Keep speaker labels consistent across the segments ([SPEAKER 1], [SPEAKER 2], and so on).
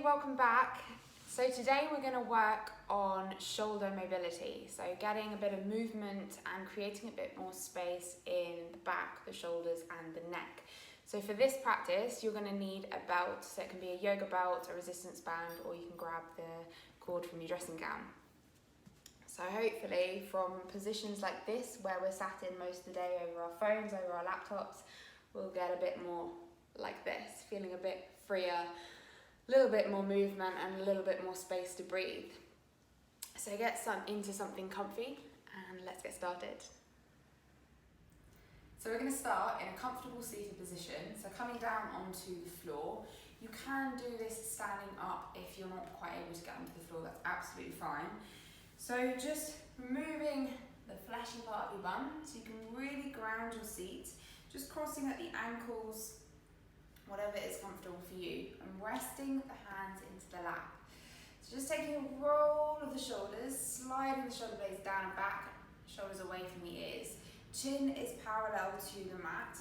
[SPEAKER 1] welcome back. So today we're going to work on shoulder mobility. So getting a bit of movement and creating a bit more space in the back, the shoulders and the neck. So for this practice, you're going to need a belt. So it can be a yoga belt, a resistance band, or you can grab the cord from your dressing gown. So hopefully from positions like this, where we're sat in most of the day over our phones, over our laptops, we'll get a bit more like this, feeling a bit freer, a little bit more movement and a little bit more space to breathe. So get into something comfy and let's get started. So we're going to start in a comfortable seated position, so coming down onto the floor. You can do this standing up if you're not quite able to get onto the floor, that's absolutely fine. So just removing the fleshy part of your bum so you can really ground your seat, just crossing at the ankles, whatever is comfortable for you, and resting the hands into the lap. So just taking a roll of the shoulders, sliding the shoulder blades down and back, shoulders away from the ears. Chin is parallel to the mat,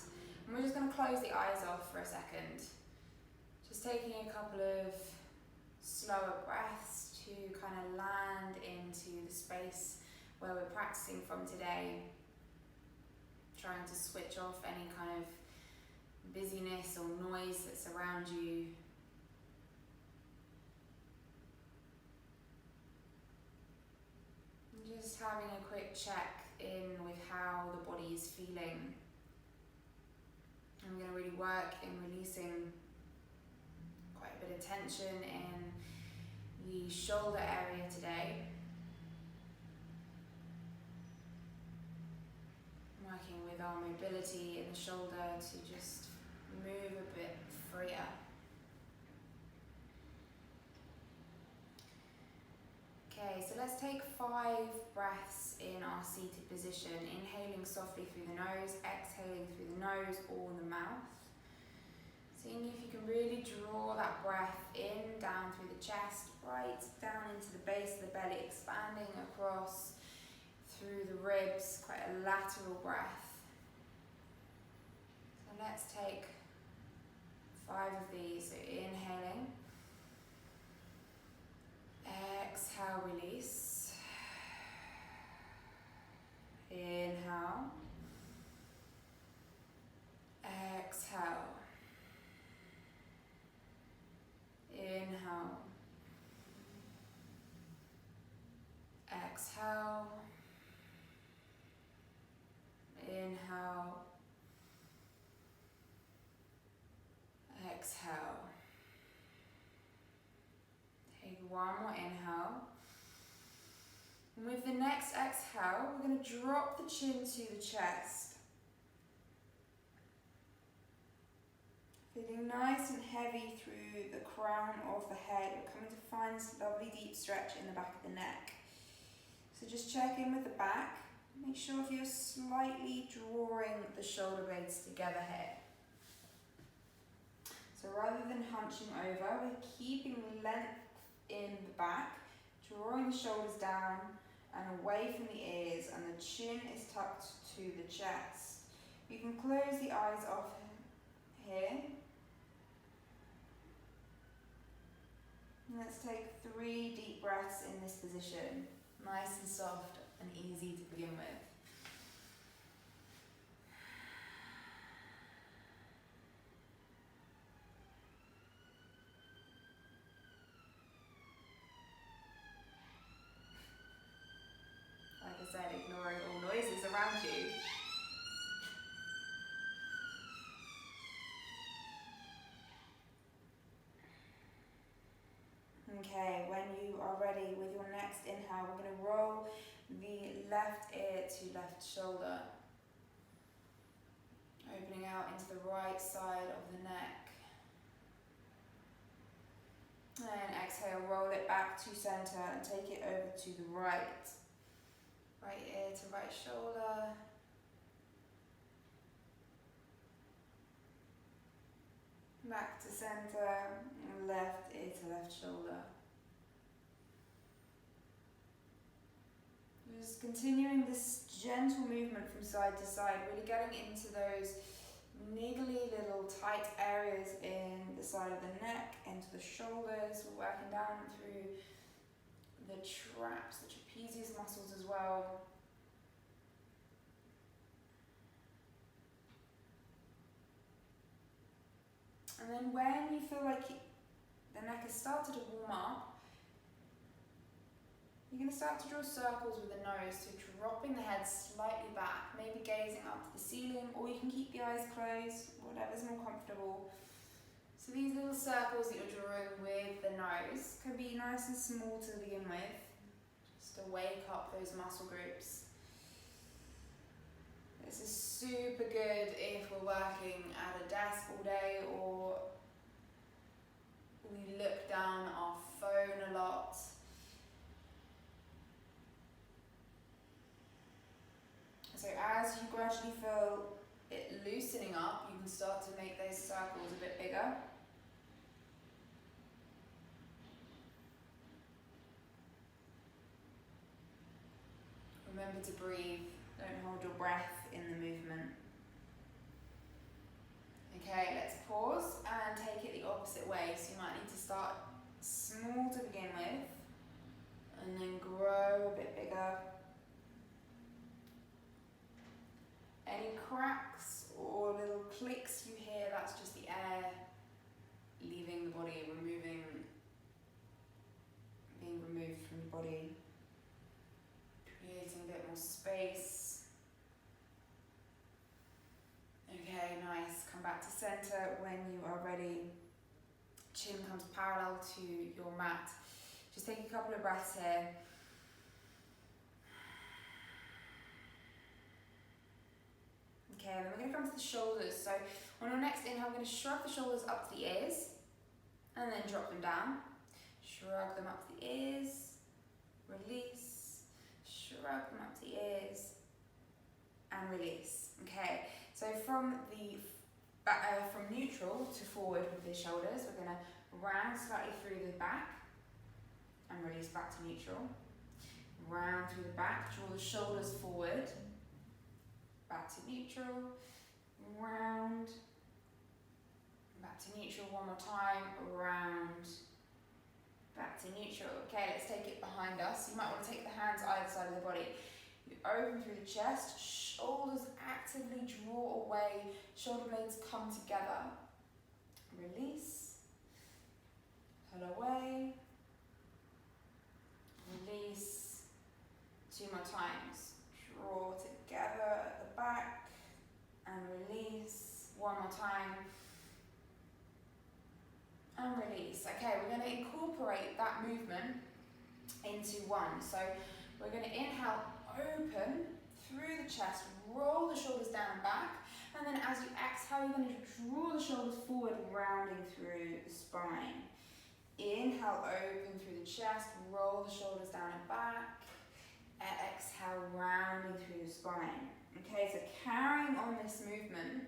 [SPEAKER 1] and we're just going to close the eyes off for a second. Just taking a couple of slower breaths to kind of land into the space where we're practicing from today. Trying to switch off any kind of busyness or noise that's around you. And just having a quick check in with how the body is feeling. I'm going to really work in releasing quite a bit of tension in the shoulder area today. Working with our mobility in the shoulder to just move a bit freer. Okay, so let's take 5 breaths in our seated position, inhaling softly through the nose, exhaling through the nose or the mouth. Seeing if you can really draw that breath in, down through the chest, right down into the base of the belly, expanding across through the ribs, quite a lateral breath. So let's take 5 of these. So inhaling, exhale, release, inhale, exhale, inhale, exhale, inhale, exhale. Take one more inhale. And with the next exhale, we're going to drop the chin to the chest. Feeling nice and heavy through the crown of the head. We're coming to find this lovely deep stretch in the back of the neck. So just check in with the back. Make sure if you're slightly drawing the shoulder blades together here. So rather than hunching over, we're keeping length in the back, drawing the shoulders down and away from the ears, and the chin is tucked to the chest. You can close the eyes off here. And let's take 3 deep breaths in this position, nice and soft and easy to begin with. Like I said, ignoring all noises around you. Okay, when you are ready with your next inhale, we're going to roll the left ear to left shoulder, opening out into the right side of the neck. And exhale, roll it back to center and take it over to the right. Right ear to right shoulder. Back to center, and left ear to left shoulder. Just continuing this gentle movement from side to side, really getting into those niggly little tight areas in the side of the neck, into the shoulders. We're working down through the traps, the trapezius muscles as well. And then when you feel like the neck has started to warm up, you're going to start to draw circles with the nose, so dropping the head slightly back, maybe gazing up to the ceiling, or you can keep the eyes closed, whatever's more comfortable. So these little circles that you're drawing with the nose can be nice and small to begin with, just to wake up those muscle groups. This is super good if we're working at a desk all day, or we look down our phone a lot. So as you gradually feel it loosening up, you can start to make those circles a bit bigger. Remember to breathe, don't hold your breath in the movement. Okay, let's pause and take it the opposite way. So you might need to start small to begin with, and then grow a bit bigger. Any cracks or little clicks you hear, that's just the air leaving the body, being removed from the body, creating a bit more space. Okay, nice. Come back to center when you are ready. Chin comes parallel to your mat. Just take a couple of breaths here. Okay, then we're going to come to the shoulders. So on your next inhale, we're going to shrug the shoulders up to the ears and then drop them down. Shrug them up to the ears, release, shrug them up to the ears and release. Okay, so from neutral to forward with the shoulders, we're going to round slightly through the back and release back to neutral. Round through the back, draw the shoulders forward. Back to neutral, round, back to neutral one more time, round, back to neutral. Okay, let's take it behind us. You might want to take the hands either side of the body. You open through the chest, shoulders actively draw away, shoulder blades come together. Release, pull away, release, 2 more times. Draw together at the back and release. 1 more time and release. Okay, we're going to incorporate that movement into one. So we're going to inhale, open through the chest, roll the shoulders down and back, and then as you exhale, you're going to draw the shoulders forward, rounding through the spine. Inhale, open through the chest, roll the shoulders down and back. Exhale, rounding through the spine. Okay, so carrying on this movement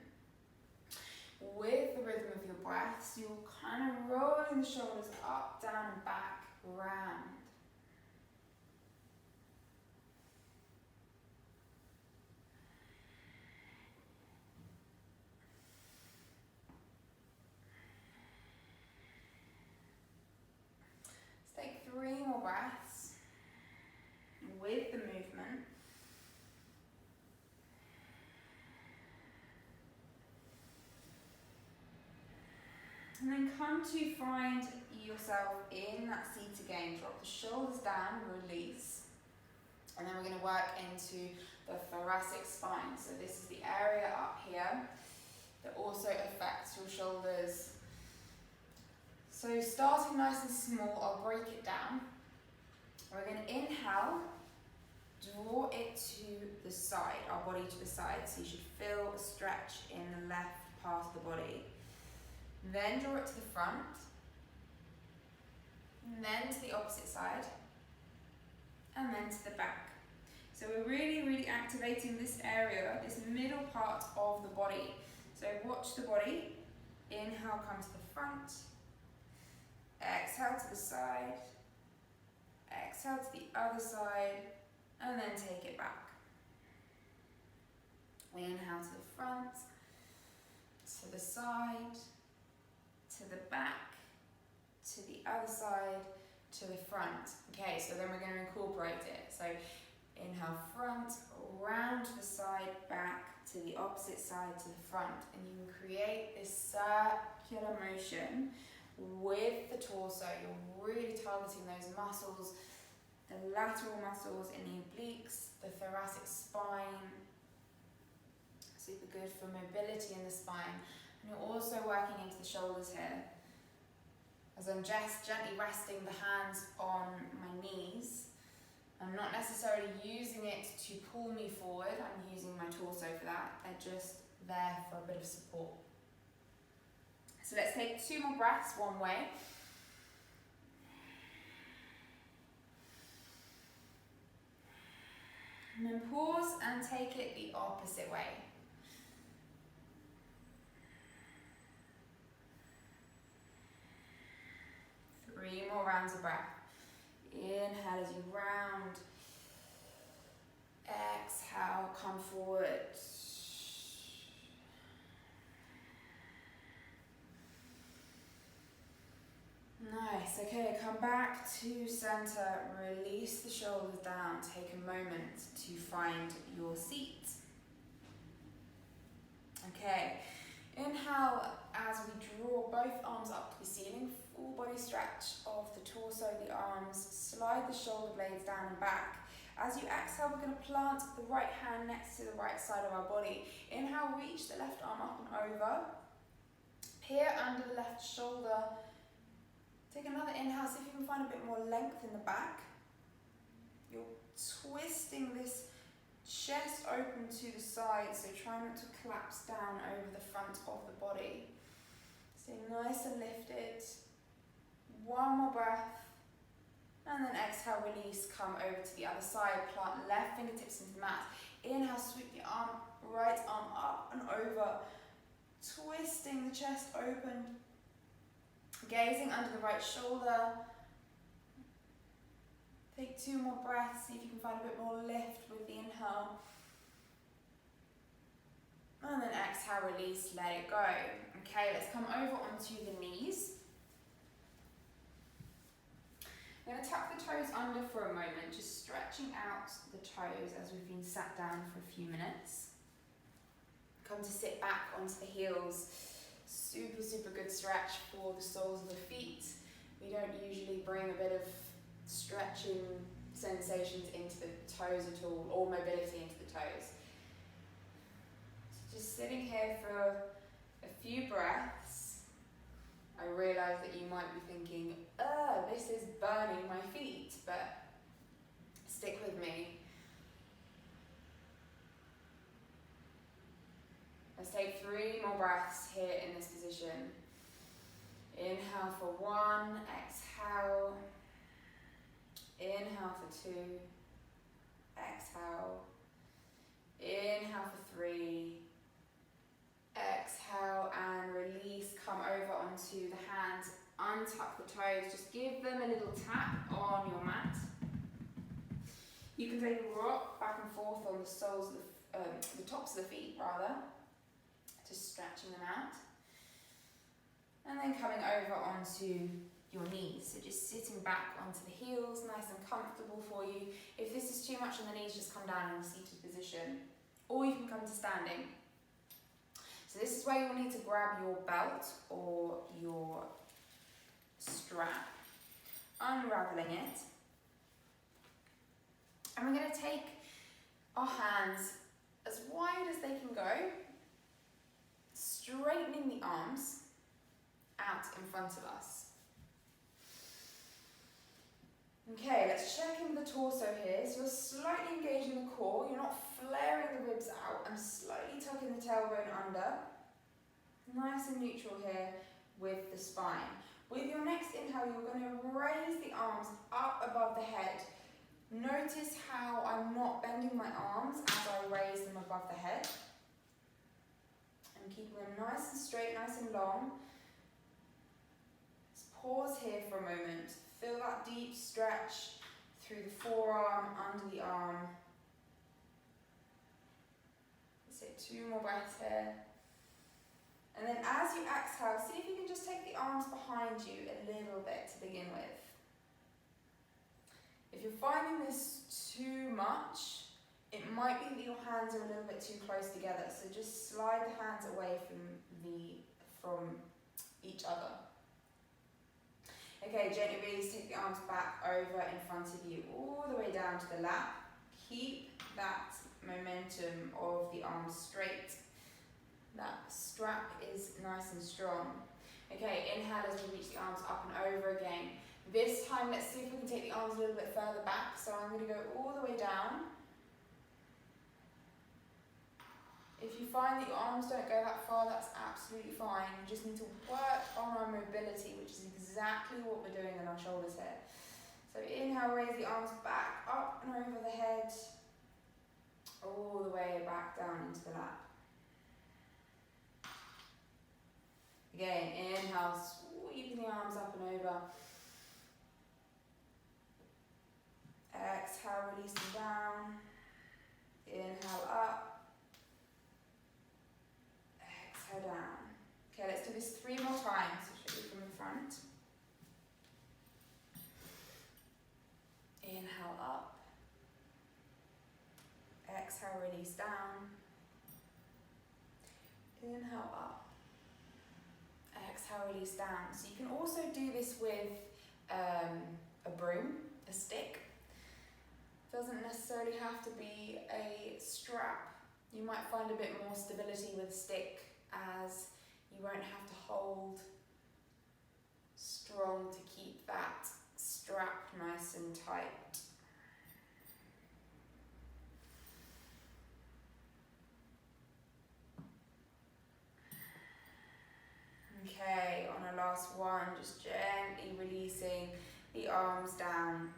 [SPEAKER 1] with the rhythm of your breaths, you're kind of rolling the shoulders up, down and back, round. Let's take 3 more breaths with the movement. And then come to find yourself in that seat again. Drop the shoulders down, release. And then we're going to work into the thoracic spine. So this is the area up here that also affects your shoulders. So starting nice and small, I'll break it down. We're going to inhale, draw it to the side, our body to the side. So you should feel a stretch in the left part of the body. Then draw it to the front, and then to the opposite side, and then to the back. So we're really activating this area, this middle part of the body. So watch the body. Inhale, come to the front. Exhale to the side. Exhale to the other side, and then take it back. Inhale to the front. to the side, to the back, to the other side, to the front. Okay, so then we're going to incorporate it. So inhale front, round to the side, back, to the opposite side, to the front. And you can create this circular motion with the torso. You're really targeting those muscles, the lateral muscles in the obliques, the thoracic spine. Super good for mobility in the spine. And you're also working into the shoulders here. As I'm just gently resting the hands on my knees. I'm not necessarily using it to pull me forward, I'm using my torso for that. They're just there for a bit of support. So let's take 2 more breaths one way. And then pause and take it the opposite way. Three more rounds of breath. Inhale as you round. Exhale, come forward. Nice, okay, come back to center, release the shoulders down, take a moment to find your seat. Okay, inhale as we draw both arms up to the ceiling, full body stretch of the torso, the arms, slide the shoulder blades down and back. As you exhale, we're going to plant the right hand next to the right side of our body. Inhale, reach the left arm up and over, peer under the left shoulder. Take another inhale, see if you can find a bit more length in the back. You're twisting this chest open to the side, so try not to collapse down over the front of the body. Stay nice and lifted. One more breath. And then exhale, release, come over to the other side. Plant left fingertips into the mat. Inhale, sweep the arm, right arm up and over. Twisting the chest open. Gazing under the right shoulder. Take 2 more breaths, see if you can find a bit more lift with the inhale. And then exhale, release, let it go. Okay, let's come over onto the knees. I'm going to tuck the toes under for a moment, just stretching out the toes as we've been sat down for a few minutes. Come to sit back onto the heels. Super, super good stretch for the soles of the feet. We don't usually bring a bit of stretching sensations into the toes at all, or mobility into the toes. So just sitting here for a few breaths, I realise that you might be thinking, this is burning my feet, but stick with me. Let's take 3 more breaths here in this position. Inhale for 1, exhale. Inhale for 2, exhale. Inhale for 3, exhale and release. Come over onto the hands, untuck the toes, just give them a little tap on your mat. You can take a rock back and forth on the soles of the tops of the feet rather. Just stretching them out. And then coming over onto your knees. So just sitting back onto the heels, nice and comfortable for you. If this is too much on the knees, just come down in a seated position. Or you can come to standing. So this is where you'll need to grab your belt or your strap, unraveling it. And we're going to take our hands as wide as they can go, straightening the arms out in front of us. Okay, let's check in the torso here. So you're slightly engaging the core, you're not flaring the ribs out. I'm slightly tucking the tailbone under. Nice and neutral here with the spine. With your next inhale, you're going to raise the arms up above the head. Notice how I'm not bending my arms as I raise them above the head. I'm keeping them nice and straight, nice and long. Let's pause here for a moment. Feel that deep stretch through the forearm, under the arm. Let's take 2 more breaths here. And then as you exhale, see if you can just take the arms behind you a little bit to begin with. If you're finding this too much, it might be that your hands are a little bit too close together. So just slide the hands away from each other. Okay, gently release, take the arms back over in front of you, all the way down to the lap. Keep that momentum of the arms straight. That strap is nice and strong. Okay, inhale as we reach the arms up and over again. This time, let's see if we can take the arms a little bit further back. So I'm going to go all the way down. If you find that your arms don't go that far, that's absolutely fine. You just need to work on our mobility, which is exactly what we're doing in our shoulders here. So inhale, raise the arms back, up and over the head, all the way back down into the lap. Again, inhale, sweeping the arms up and over. Exhale, release them down. Inhale up. Exhale down. Okay, let's do this 3 more times. I'll show you from the front. Inhale up. Exhale, release down. Inhale up. Exhale, release down. So you can also do this with a broom, a stick. Doesn't necessarily have to be a strap. You might find a bit more stability with a stick, as you won't have to hold strong to keep that strap nice and tight. Okay, on our last one, just gently releasing the arms down,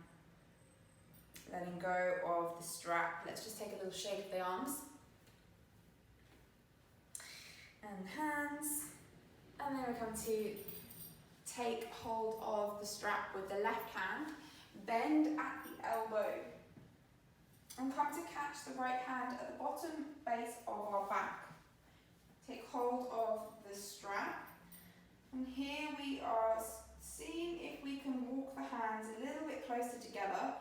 [SPEAKER 1] letting go of the strap. Let's just take a little shake of the arms and the hands, and then we come to take hold of the strap with the left hand, bend at the elbow, and come to catch the right hand at the bottom base of our back. Take hold of the strap, and here we are seeing if we can walk the hands a little bit closer together.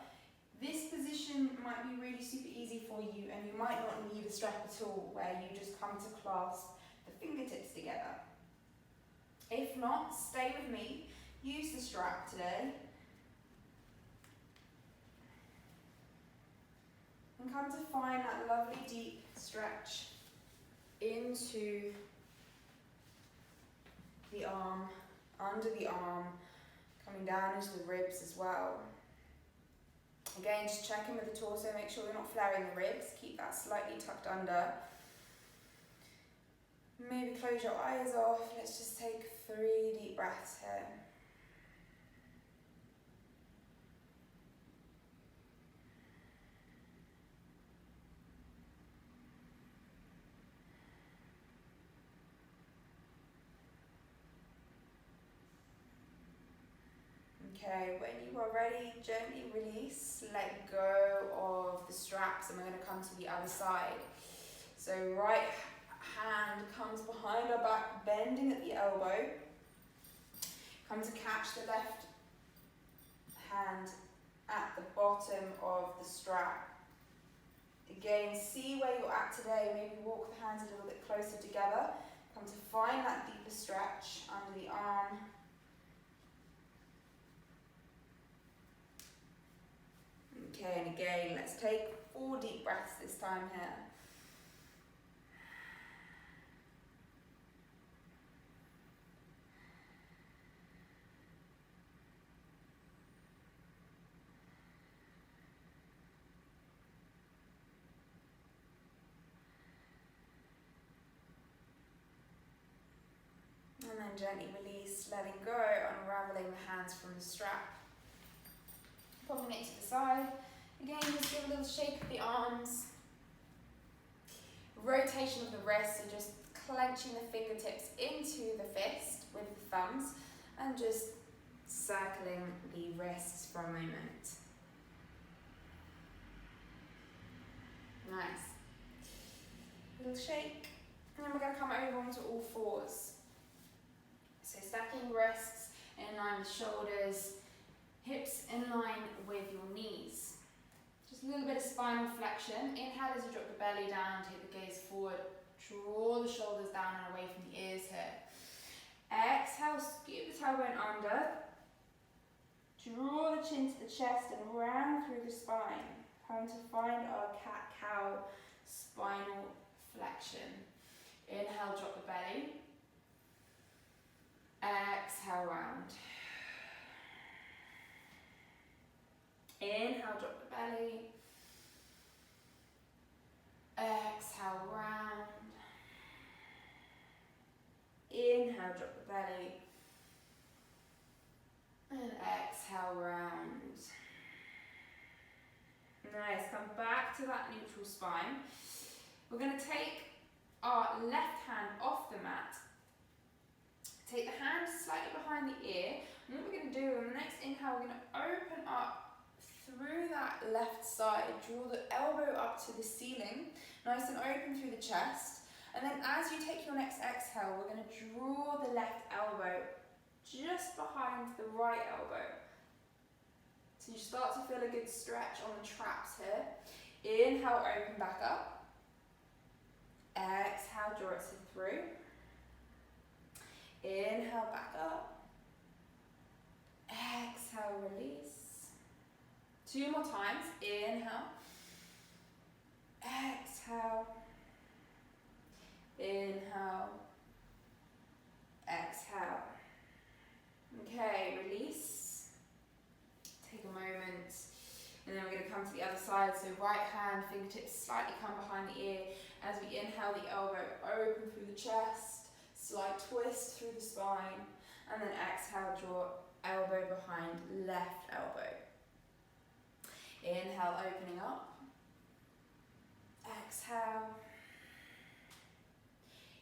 [SPEAKER 1] This position might be really super easy for you, and you might not need a strap at all, where you just come to clasp the fingertips together. If not, stay with me, use the strap today, and come to find that lovely deep stretch into the arm, under the arm, coming down into the ribs as well. Again, just check in with the torso, make sure you're not flaring the ribs, keep that slightly tucked under. Maybe close your eyes off. Let's just take 3 deep breaths here. Okay, when you are ready, gently release, let go of the straps, and we're going to come to the other side. So right hand comes behind our back, bending at the elbow. Come to catch the left hand at the bottom of the strap. Again, see where you're at today. Maybe walk the hands a little bit closer together. Come to find that deeper stretch under the arm. Okay, and again, let's take 4 deep breaths this time here. And then gently release, letting go, unraveling the hands from the strap. Popping it to the side. Again, just give a little shake of the arms. Rotation of the wrists, so just clenching the fingertips into the fist with the thumbs and just circling the wrists for a moment. Nice. Little shake, then we're going to come over onto all fours. So stacking wrists in line with shoulders, hips in line with your knees. Just a little bit of spinal flexion. Inhale as you drop the belly down, take the gaze forward, draw the shoulders down and away from the ears here. Exhale, scoop the tailbone under, draw the chin to the chest and round through the spine. Come to find our cat-cow spinal flexion. Inhale, drop the belly. Exhale, round. Inhale, drop the belly. Exhale, round. Inhale, drop the belly. And exhale, round. Nice, come back to that neutral spine. We're going to take our left hand off the mat. Take the hand slightly behind the ear. And what we're going to do on the next inhale, we're going to open up through that left side. Draw the elbow up to the ceiling, nice and open through the chest. And then as you take your next exhale, we're going to draw the left elbow just behind the right elbow. So you start to feel a good stretch on the traps here. Inhale, open back up. Exhale, draw it through. Inhale, back up. Exhale, release. 2 more times. Inhale. Exhale. Inhale. Exhale. Okay, release. Take a moment. And then we're going to come to the other side. So right hand, fingertips slightly come behind the ear. As we inhale, the elbow open through the chest. Slight twist through the spine. And then exhale, draw elbow behind left elbow. Inhale, opening up. Exhale.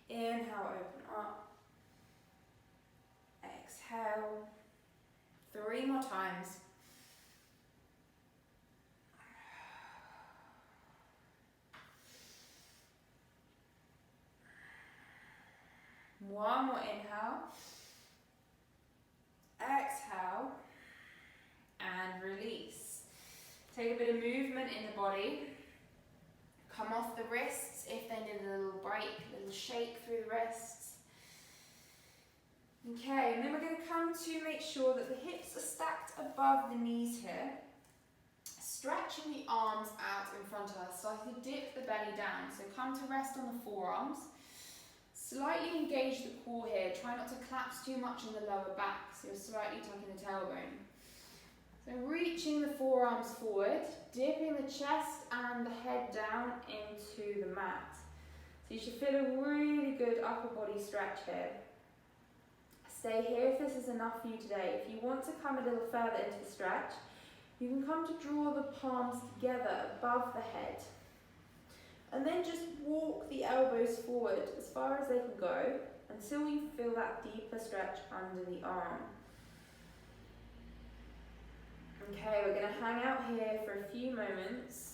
[SPEAKER 1] Inhale, open up. Exhale. 3 more times. One more inhale. Exhale. And release. Take a bit of movement in the body. Come off the wrists if they need a little break, a little shake through the wrists. Okay, and then we're going to come to make sure that the hips are stacked above the knees here. Stretching the arms out in front of us, starting to dip the belly down. So come to rest on the forearms. Slightly engage the core here. Try not to collapse too much in the lower back, so you're slightly tucking the tailbone. So reaching the forearms forward, dipping the chest and the head down into the mat. So you should feel a really good upper body stretch here. Stay here if this is enough for you today. If you want to come a little further into the stretch, you can come to draw the palms together above the head. And then just walk the elbows forward as far as they can go until you feel that deeper stretch under the arm. Okay, we're going to hang out here for a few moments.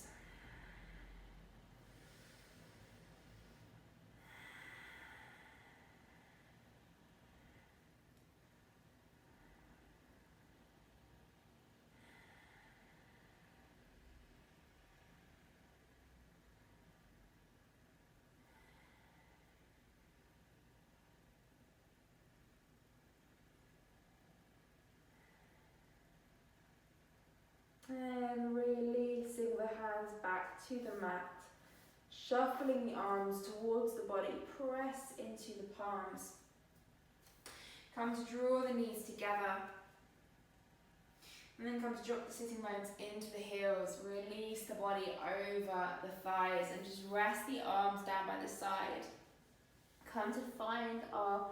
[SPEAKER 1] And releasing the hands back to the mat, shuffling the arms towards the body, press into the palms. Come to draw the knees together, and then come to drop the sitting bones into the heels, release the body over the thighs, and just rest the arms down by the side. Come to find our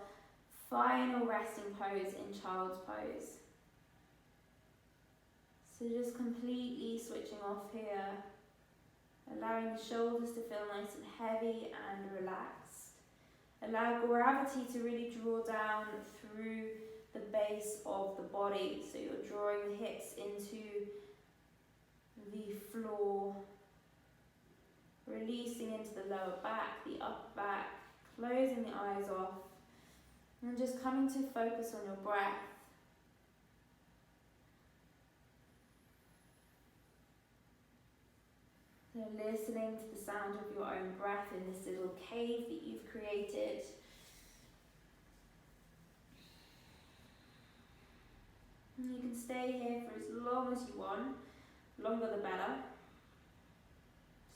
[SPEAKER 1] final resting pose in child's pose. So just completely switching off here, allowing the shoulders to feel nice and heavy and relaxed. Allow gravity to really draw down through the base of the body. So you're drawing the hips into the floor, releasing into the lower back, the upper back, closing the eyes off and just coming to focus on your breath. So listening to the sound of your own breath in this little cave that you've created. And you can stay here for as long as you want, longer the better.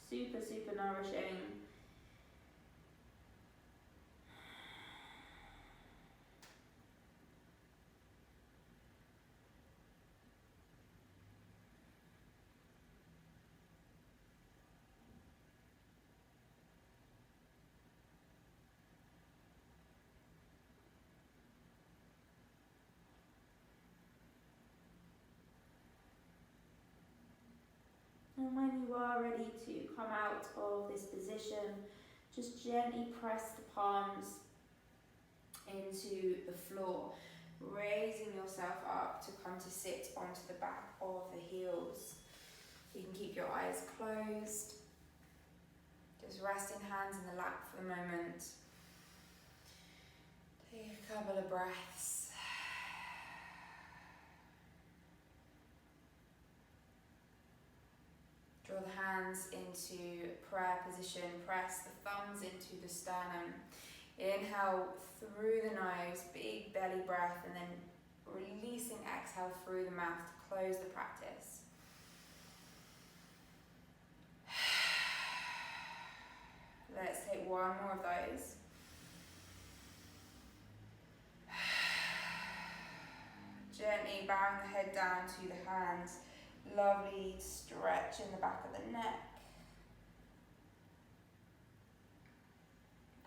[SPEAKER 1] Super, super nourishing. And when you are ready to come out of this position, just gently press the palms into the floor, raising yourself up to come to sit onto the back of the heels. You can keep your eyes closed, just resting hands in the lap for the moment. Take a couple of breaths. Draw the hands into prayer position, press the thumbs into the sternum. Inhale through the nose, big belly breath, and then releasing exhale through the mouth to close the practice. Let's take one more of those. Gently bowing the head down to the hands. Lovely stretch in the back of the neck.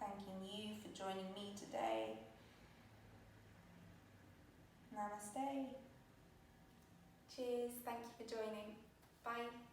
[SPEAKER 1] Thanking you for joining me today. Namaste. Cheers. Thank you for joining. Bye.